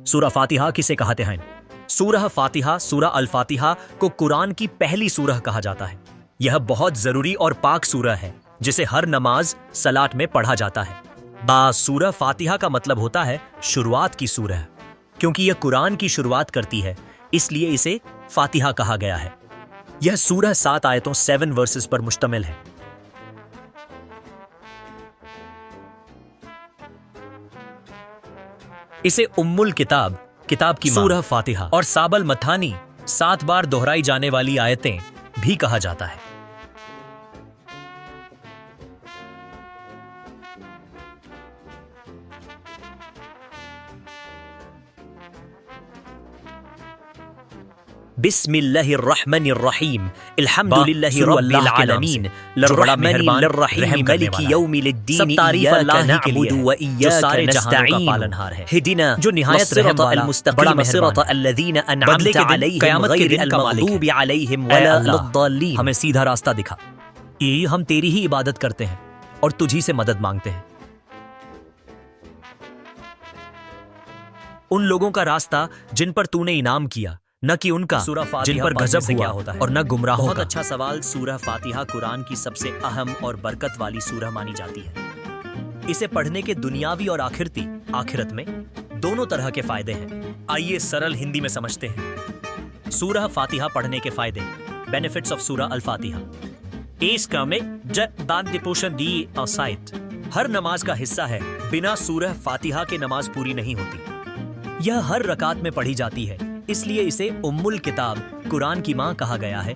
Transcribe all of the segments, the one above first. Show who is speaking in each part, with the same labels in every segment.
Speaker 1: सूरह फातिहा किसे कहते हैं? सूरह फातिहा, सूरह अल फातिहा को कुरान की पहली सूरह कहा जाता है। यह बहुत जरूरी और पाक सूरह है जिसे हर नमाज सलात में पढ़ा जाता है। सूरह फातिहा का मतलब होता है शुरुआत की सूरह। क्योंकि यह कुरान की शुरुआत करती है इसलिए इसे फातिहा कहा गया है। यह सूरह 7 आयतों 7 वर्सेस पर मुश्तमिल है। इसे उम्मुल किताब, किताब की सूरह फातिहा और साबल मथानी 7 बार दोहराई जाने वाली आयतें भी कहा जाता है। बिस्मिल्लाहिर्रहमानिर्रहीम अल्हम्दुलिल्लाहि रब्बिल आलमीन लर्रहमानिर रहीम मालिकि यौमिद्दीन इय्याका नअबुदु व इय्याका नस्तईन हिदिना जो निहायत रहम वाला बड़ा मेहरबान अल्लज़ीना अनअमता अलैहिम गैरिल मग़दूबि अलैहिम वलद्दाल्लीन हमें सीधा रास्ता दिखा। ये हम तेरी ही इबादत करते हैं और तुझी से मदद मांगते हैं। उन लोगों का रास्ता जिन पर तूने इनाम किया, न कि उनका जिन पर गजब हुआ होता है और न गुमराहों का। बहुत अच्छा सवाल। सूरह फातिहा कुरान की सबसे अहम और बरकत वाली सूरह मानी जाती है। इसे पढ़ने के दुनियावी और आखिरत में दोनों तरह के फायदे हैं। आइए सरल हिंदी में समझते हैं। सूरह फातिहा पढ़ने के फायदे, बेनिफिट्स ऑफ सूरह अल फातिहा। हर नमाज का हिस्सा है। बिना सूरह फातिहा के नमाज पूरी नहीं होती। यह हर रकात में पढ़ी जाती है, इसलिए इसे उम्मुल किताब, कुरान की मां कहा गया है।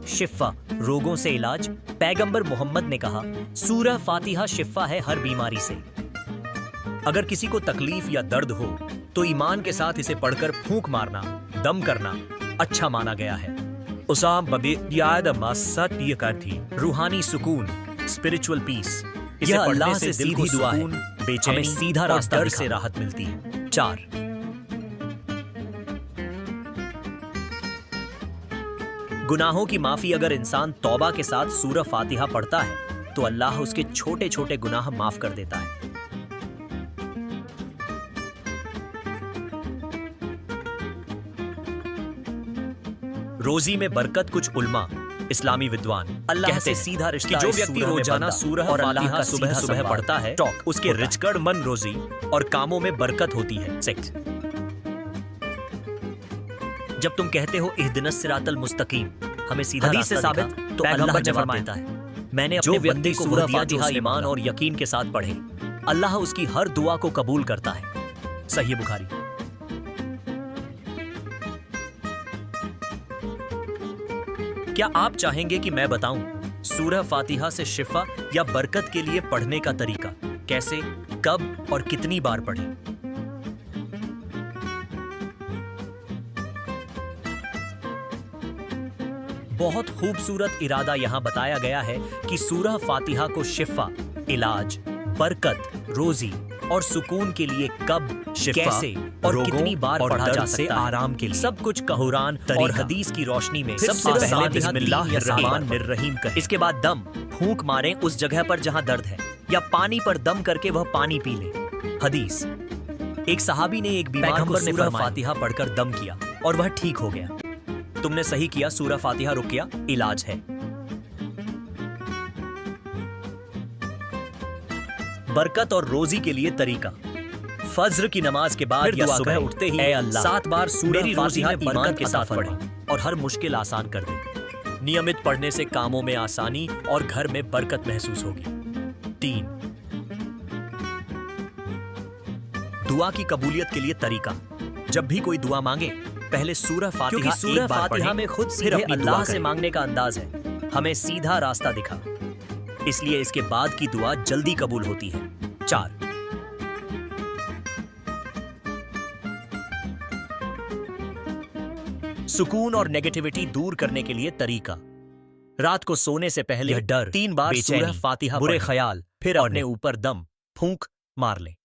Speaker 1: शिफा, रोगों से इलाज। पैगंबर मोहम्मद ने कहा सूरह फातिहा शिफा है हर बीमारी से। अगर किसी को तकलीफ या दर्द हो तो ईमान के साथ इसे पढ़कर फूंक मारना, दम करना अच्छा माना गया है। रूहानी सुकून, स्पिरिचुअल पीस। यह अल्लाह से सीधी दुआ है, हमें सीधा रास्ता डर से राहत मिलती है। 4, गुनाहों की माफी। अगर इंसान तौबा के साथ सूरह फातिहा पढ़ता है तो अल्लाह उसके छोटे छोटे गुनाह माफ कर देता है। रोजी में बरकत। कुछ उल्मा, इस्लामी विद्वान अल्लाह से सीधा रिश्ता। जो व्यक्ति रोजाना सूरह और अल्लाह का सुबह सुबह पढ़ता है उसके रिजकड़ मन रोजी और कामों में बरकत होती है। 6, जब तुम कहते हो इहदिनस सिरातल मुस्तकीम, हमें सीधा रास्ता दिखा, तो अल्लाह जवाब देता है मैंने अपने बंदे को सूरह फातिहा ईमान और यकीन के साथ पढ़े, अल्लाह उसकी हर दुआ को कबूल करता है। सही बुखारी। क्या आप चाहेंगे कि मैं बताऊं सूरह फातिहा से शिफा या बरकत के लिए पढ़ने का तरीका? कैसे, कब और कितनी बार पढ़ें? बहुत खूबसूरत इरादा यहां बताया गया है कि सूरह फातिहा को शिफा, इलाज, बरकत, रोजी और सुकून के लिए कब, कैसे और कितनी बार पढ़ा जा सकता है। आराम के लिए सब कुछ कुरान और हदीस की रोशनी में सबसे पहले बिस्मिल्लाहिर्रहमानिर्रहीम कहें। इसके बाद दम, फूंक मारें उस जगह पर जहां दर्द है या पानी पर दम करके वह पानी पी ले। हदीस, एक सहाबी ने एक बीमार को सूरह फातिहा पढ़कर दम किया और वह ठीक हो गया। तुमने सही किया, सूरह फातिहा रुकिया इलाज है। बरकत और रोजी के लिए तरीका। फज्र की नमाज के बाद या सुबह उठते ही 7 बार सूरह फातिहा ईमान के साथ पढ़ें और हर मुश्किल आसान कर दें। नियमित पढ़ने से कामों में आसानी और घर में बरकत महसूस होगी। 3, दुआ की कबूलियत के लिए तरीका। जब भी कोई दुआ मांगे पहले सूरह फातिहा में खुद सीधे अल्लाह से मांगने का अंदाज है, हमें सीधा रास्ता दिखा, इसलिए इसके बाद की दुआ जल्दी कबूल होती है। 4, सुकून और नेगेटिविटी दूर करने के लिए तरीका। रात को सोने से पहले डर 3 बार सूरह फातिहा, बुरे ख्याल, फिर अपने ऊपर दम, फूंक मार लें।